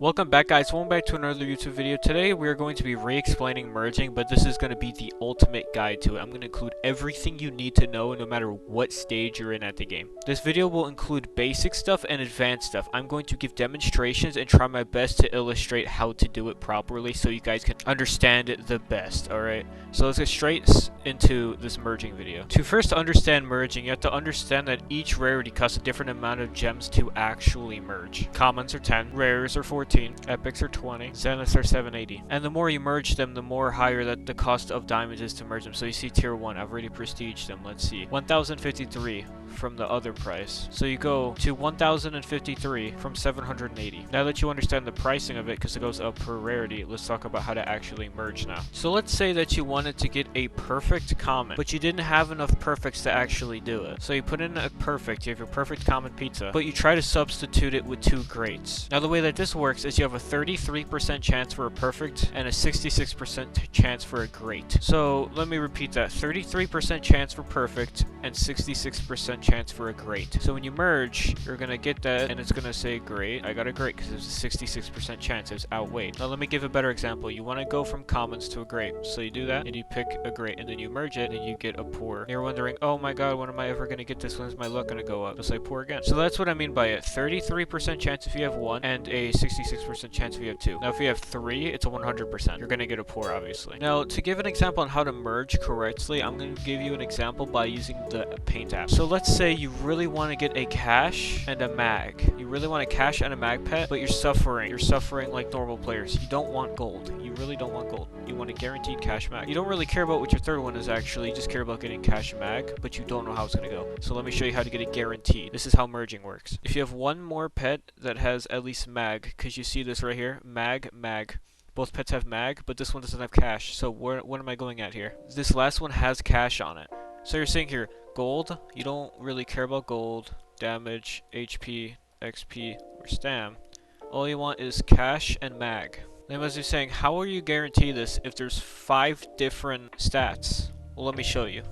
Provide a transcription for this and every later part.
Welcome back, guys. Welcome back to another YouTube video. Today we are going to be re-explaining merging, but this is going to be the ultimate guide to it. I'm going to include everything you need to know no matter what stage you're in at the game. This video will include basic stuff and advanced stuff. I'm going to give demonstrations and try my best to illustrate how to do it properly so you guys can understand it the best, alright? So let's get straight into this merging video. To first understand merging, you have to understand that each rarity costs a different amount of gems to actually merge. Commons are 10, rares are 14, epics are 20, zeniths are 780. And the more you merge them, the more higher that the cost of diamonds is to merge them. So you see tier 1, I've already prestiged them. Let's see, 1053 from the other price. So you go to 1053 from 780. Now that you understand the pricing of it, because it goes up per rarity, let's talk about how to actually merge now. So let's say that you wanted to get a perfect common, but you didn't have enough perfects to actually do it. So you put in a perfect, you have your perfect common pizza, but you try to substitute it with 2 greats. Now the way that this works is you have a 33% chance for a perfect and a 66% chance for a great. So let me repeat that, 33% chance for perfect and 66% chance for a great. So when you merge, you're gonna get that and it's gonna say great. I got a great because there's a 66% chance it's outweighed. Now let me give a better example. You want to go from commons to a great. So you do that and you pick a great and then you merge it and you get a poor. And you're wondering, oh my god, when am I ever gonna get this? When is my luck gonna go up? Just like poor again. So that's what I mean by it. 33% chance if you have 1 and a 66% chance if you have 2. Now if you have 3, it's a 100%. You're gonna get a poor, obviously. Now to give an example on how to merge correctly, I'm gonna give you an example by using the paint app. So let's say you really want to get a cash and a mag. You really want a cash and a mag pet, but you're suffering. You're suffering like normal players. You don't want gold. You really don't want gold. You want a guaranteed cash mag. You don't really care about what your third one is actually. You just care about getting cash mag, but you don't know how it's going to go. So let me show you how to get it guaranteed. This is how merging works. If you have one more pet that has at least mag, because you see this right here, mag, mag. Both pets have mag, but this one doesn't have cash. So what am I going at here? This last one has cash on it. So you're saying here, gold, you don't really care about gold, damage, HP, XP, or stam. All you want is cash and mag. Then as you're saying, how will you guarantee this if there's 5 different stats? Well, let me show you.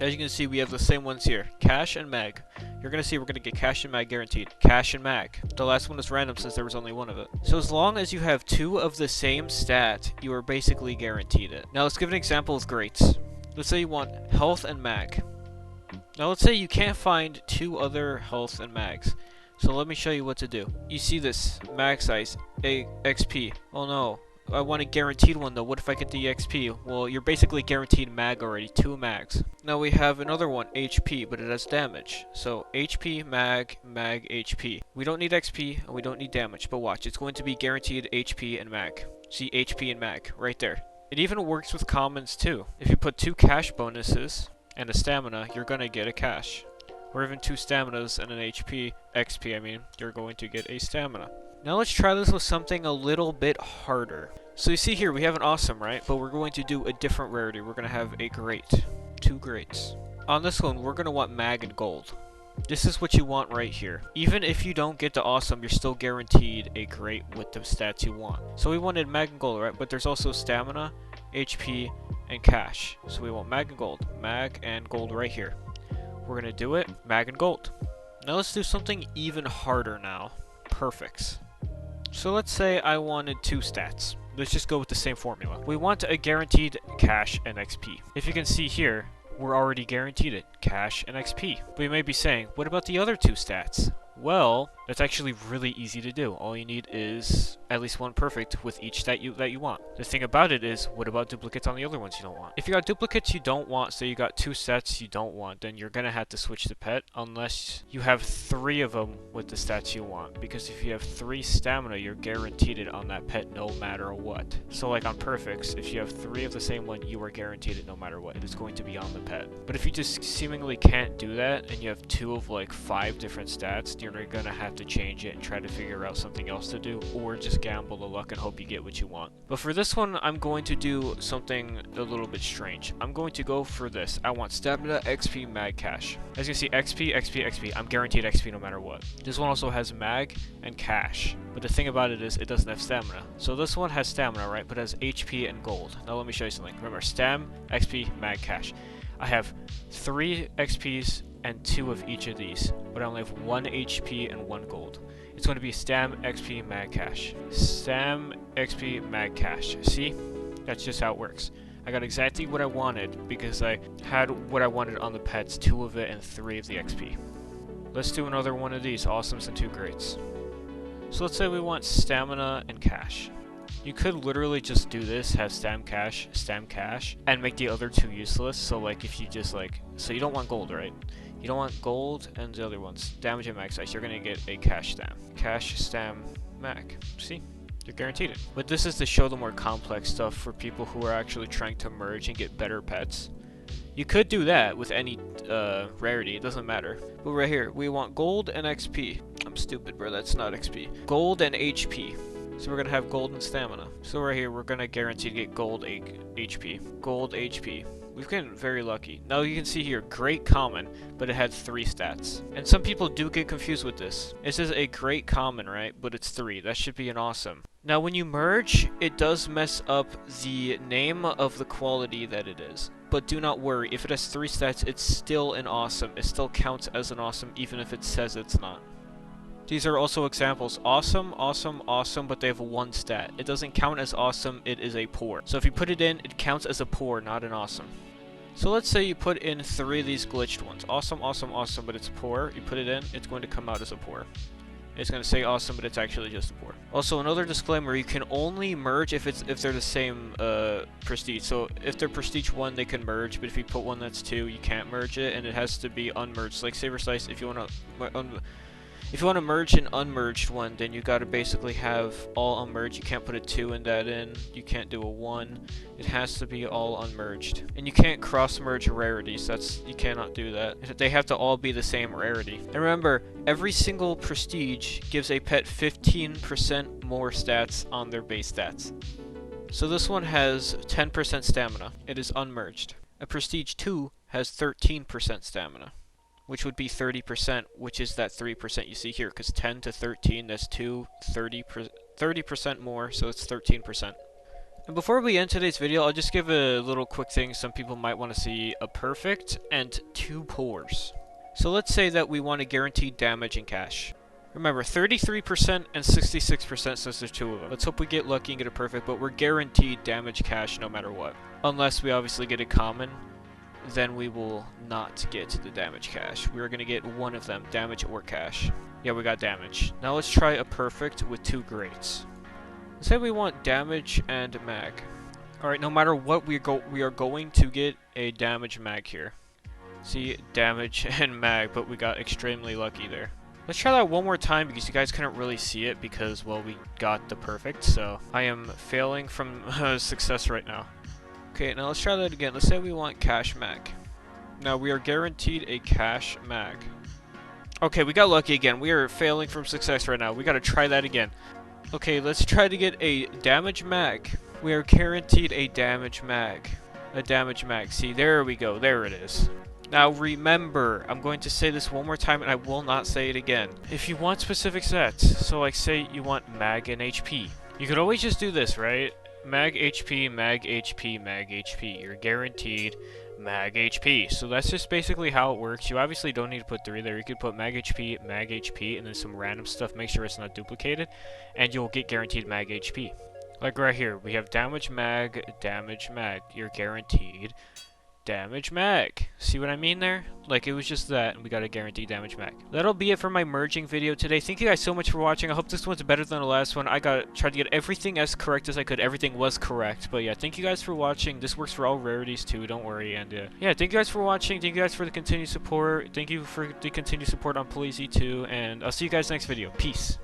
As you can see, we have the same ones here, cash and mag. You're gonna see we're gonna get cash and mag guaranteed. Cash and mag. The last one is random since there was only one of it. So as long as you have 2 of the same stat, you are basically guaranteed it. Now let's give an example of greats. Let's say you want health and mag. Now let's say you can't find 2 other health and mags. So let me show you what to do. You see this mag size, XP. Oh no, I want a guaranteed one though. What if I get the XP? Well, you're basically guaranteed mag already, 2 mags. Now we have another one, HP, but it has damage. So HP, mag, mag, HP. We don't need XP and we don't need damage, but watch, it's going to be guaranteed HP and mag. See, HP and mag right there. It even works with commons too. If you put 2 cash bonuses and a stamina, you're gonna get a cash. Or even 2 staminas and an XP I mean, you're going to get a stamina. Now let's try this with something a little bit harder. So you see here, we have an awesome, right? But we're going to do a different rarity. We're gonna have a great. 2 greats. On this one, we're gonna want mag and gold. This is what you want right here. Even if you don't get the awesome, you're still guaranteed a great with the stats you want. So we wanted mag and gold, right? But there's also stamina, HP, and cash. So we want mag and gold. Mag and gold right here. We're gonna do it, mag and gold. Now let's do something even harder now. Perfects. So let's say I wanted 2 stats. Let's just go with the same formula. We want a guaranteed cash and XP. If you can see here, we're already guaranteed it, cash and XP. But you may be saying, what about the other 2 stats? Well, that's actually really easy to do. All you need is at least 1 perfect with each stat that you want. The thing about it is, what about duplicates on the other ones you don't want? If you got duplicates you don't want, so you got 2 stats you don't want, then you're gonna have to switch the pet unless you have 3 of them with the stats you want. Because if you have 3 stamina, you're guaranteed it on that pet no matter what. So like on perfects, if you have 3 of the same one, you are guaranteed it no matter what. It is going to be on the pet. But if you just seemingly can't do that, and you have 2 of like 5 different stats, you're gonna have to change it and try to figure out something else to do, or just gamble the luck and hope you get what you want. But for this one, I'm going to do something a little bit strange. I'm going to go for this. I want stamina, XP, mag, cash. As you can see, XP, XP, XP. I'm guaranteed XP no matter what. This one also has mag and cash. But the thing about it is, it doesn't have stamina. So this one has stamina, right? But has HP and gold. Now let me show you something. Remember, stam, XP, mag, cash. I have 3 XPs and 2 of each of these, but I only have 1 HP and 1 gold. it's going to be stam XP mag cash. Stam XP mag cash. See? That's just how it works. I got exactly what I wanted because I had what I wanted on the pets, 2 of it and 3 of the XP. Let's do another one of these, awesomes and 2 greats. So let's say we want stamina and cash. You could literally just do this, have stam cash, and make the other 2 useless. So like if you just like, so you don't want gold, right? You don't want gold and the other ones, damage and mag size. You're gonna get a cash stam mag. See? You're guaranteed it. But this is to show the more complex stuff for people who are actually trying to merge and get better pets. You could do that with any rarity, it doesn't matter. But right here, we want gold and XP. I'm stupid, bro, that's not XP. Gold and HP. So we're gonna have gold and stamina. So right here, we're gonna guarantee to get gold HP. Gold HP. We've gotten very lucky. Now you can see here, great common, but it had 3 stats. And some people do get confused with this. It says a great common, right? But it's 3. That should be an awesome. Now when you merge, it does mess up the name of the quality that it is. But do not worry, if it has 3 stats, it's still an awesome. It still counts as an awesome, even if it says it's not. These are also examples. Awesome, awesome, awesome, but they have 1 stat. It doesn't count as awesome, it is a poor. So if you put it in, it counts as a poor, not an awesome. So let's say you put in 3 of these glitched ones. Awesome, awesome, awesome, but it's poor. You put it in, it's going to come out as a poor. It's going to say awesome, but it's actually just a poor. Also, another disclaimer, you can only merge if they're the same prestige. So if they're prestige 1, they can merge, but if you put one that's 2, you can't merge it, and it has to be unmerged. Like Saber Slice, if you want to merge an unmerged one, then you gotta basically have all unmerged. You can't put a 2 in that in. You can't do a 1. It has to be all unmerged. And you can't cross-merge rarities. You cannot do that. They have to all be the same rarity. And remember, every single prestige gives a pet 15% more stats on their base stats. So this one has 10% stamina. It is unmerged. A prestige 2 has 13% stamina, which would be 30%, which is that 3% you see here, because 10 to 13, that's 30% more, so it's 13%. And before we end today's video, I'll just give a little quick thing. Some people might want to see a perfect and 2 poors. So let's say that we want to guarantee damage and cash. Remember, 33% and 66% since there's 2 of them. Let's hope we get lucky and get a perfect, but we're guaranteed damage cash no matter what. Unless we obviously get a common, then we will not get the damage cash. We're going to get one of them, damage or cash. Yeah, we got damage. Now let's try a perfect with 2 greats. Let's say we want damage and mag. Alright, no matter what, we are going to get a damage mag here. See, damage and mag, but we got extremely lucky there. Let's try that one more time because you guys couldn't really see it because, well, we got the perfect, so I am failing from success right now. Okay, now let's try that again. Let's say we want cash mag. Now we are guaranteed a cash mag. Okay, we got lucky again. We are failing from success right now. We gotta try that again. Okay, let's try to get a damage mag. We are guaranteed a damage mag. A damage mag. See, there we go. There it is. Now remember, I'm going to say this one more time and I will not say it again. If you want specific sets, so like say you want mag and HP, you could always just do this, right? Mag HP, mag HP, mag HP. You're guaranteed mag HP. So that's just basically how it works. You obviously don't need to put 3 there. You could put mag HP, and then some random stuff. Make sure it's not duplicated, and you'll get guaranteed mag HP. Like right here, we have damage mag. You're guaranteed damage mag. See what I mean there? Like, it was just that, and we got a guaranteed damage mag. That'll be it for my merging video today. Thank you guys so much for watching. I hope this one's better than the last one. I tried to get everything as correct as I could. Everything was correct. But yeah, thank you guys for watching. This works for all rarities too, don't worry. And yeah, thank you guys for watching. Thank you guys for the continued support. Thank you for the continued support on Polizzi too. And I'll see you guys next video. Peace.